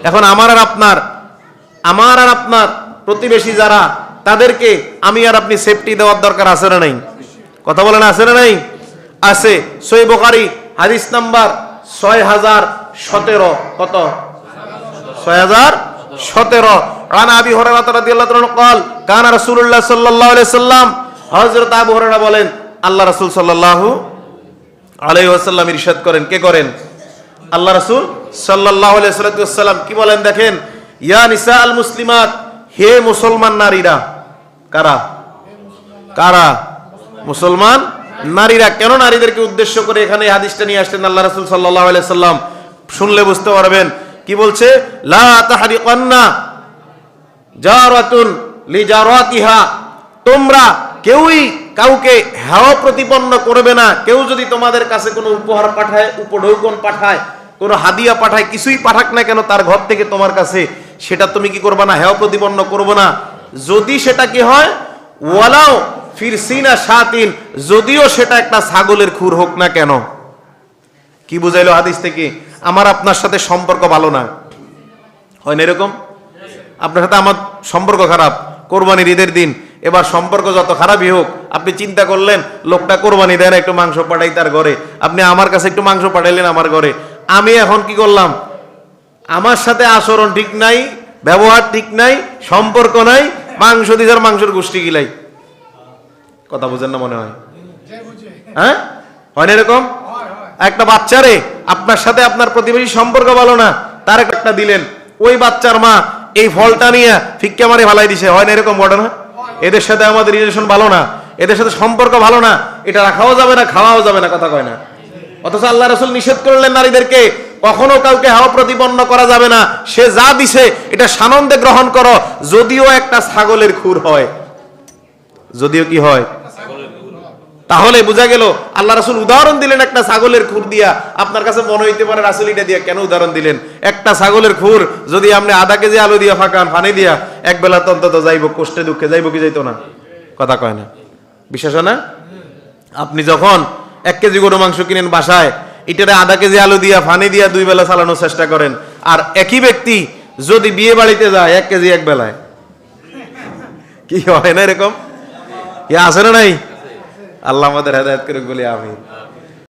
এখন আমার আর আপনার প্রতিবেশী যারা, তাদেরকে আমি আর আপনি সেফটি দেওয়ার দরকার আছে না নাই? কথা বলেন, আছে না নাই? আছে। সহিহ বুখারী হাদিস নাম্বার 6017। কত? 6017। আন আবি হুরায়রা রাদিয়াল্লাহু তাআলা قال কানা রাসূলুল্লাহ সাল্লাল্লাহু আলাইহি সাল্লাম, হযরত আবু হুরায়রা বলেন আল্লাহ রাসূল সাল্লাল্লাহু আলাইহি ওয়াসাল্লাম ইরশাদ করেন। কে করেন? আল্লাহ রাসূল সাল্লাল্লাহু আলাইহি ওয়াসাল্লাম কি বলেন দেখেন, ইয়া নিসা আল মুসলিমাত, হে মুসলমান নারীরা। কারা? কারা? মুসলমান নারীরা। কেন নারীদেরকে উদ্দেশ্য করে এখানে এই হাদিসটা নিয়ে আসলেন আল্লাহ রাসূল সাল্লাল্লাহু আলাইহি সাল্লাম? শুনলে বুঝতে পারবেন। কি বলছে? লা তাহরিকান্না জারাতুন লিজারাতিহা, তোমরা কেউই কাউকে হেয় প্রতিপন্ন করবে না। কেউ যদি তোমাদের কাছে কোনো উপহার পাঠায়, উপঢৌকন পাঠায়, কোনো হাদিয়া পাঠায়, কিছুই পাঠাক না কেন তার ঘর থেকে তোমার কাছে, সেটা তুমি কি করবে না? হেয় প্রতিপন্ন করবে না। যদি সেটা কি হয়, ওয়ালাও ফিরসিনা শাতিন, যদিও সেটা একটা ছাগলের খুর হোক না কেন। কি বুঝাইলো হাদিস থেকে? আমার আপনার সাথে সম্পর্ক ভালো না, হয় না এরকম? আপনার সাথে আমার সম্পর্ক খারাপ, কোরবানির ঈদের দিন। এবার সম্পর্ক যত খারাপই হোক, আপনি চিন্তা করলেন লোকটা কোরবানি দেয় না, একটু মাংস পাঠাই তার ঘরে, আপনি আমার কাছে একটু মাংস পাঠাইলেন আমার ঘরে। আমি এখন কি করলাম? আমার সাথে আচরণ ঠিক নাই, ব্যবহার ঠিক নাই, সম্পর্ক নাই, মাংস দিদার মাংসের গোষ্ঠী গিলাই। কথা বুঝেন না মনে হয়? হ্যাঁ, হয় না এরকম? একটা বাচ্চারে আপনার সাথে আপনার প্রতিবেশী সম্পর্ক ভালো না, তার একটা দিলেন, ওই বাচ্চার মা এই ফলটা নিয়ে ফিক্কা মারে ফালাই দিছে। হয় না এরকম ঘটনা? এদের সাথে আমাদের রিলেশন ভালো না, এদের সাথে সম্পর্ক ভালো না, এটা রাখাও যাবে না, খাওয়াও যাবে না। কথা কয় না? অথচ আল্লাহ রাসূল নিষেধ করলেন নারীদেরকে কখনো কাউকে হাওয়া প্রতিপন্ন করা যাবে না। সে যা দিছে এটা সানন্দে গ্রহণ করো, যদিও একটা ছাগলের খুর হয়। যদিও কি হয়? তাহলে বোঝা গেল আল্লাহ রাসূল উদাহরণ দিলেন একটা ছাগলের খুর দিয়া। আপনার কাছে মনে হইতে পারে রাসূল এটা দিয়া কেন উদাহরণ দিলেন? একটা ছাগলের খুর যদি আপনি আধা কেজি আলু দিয়া ফাঁকান, পানি দিয়া, এক বেলা তো অন্তত যাইব, কষ্টে দুঃখে যাইব কি যাইতো না? কথা কয় না? বিশ্বাস না? আপনি যখন 1 কেজি গরু মাংস কিনেন বাসায়, এটারে আধা কেজি আলু দিয়া পানি দিয়া 2 বেলা চালানোর চেষ্টা করেন। আর একই ব্যক্তি যদি বিয়ে বাড়িতে যায় 1 কেজি এক বেলায়, কি হয় না এরকম? আছে না নাই? আল্লাহ আমাদের হেদায়েত করুক বলি আমিন।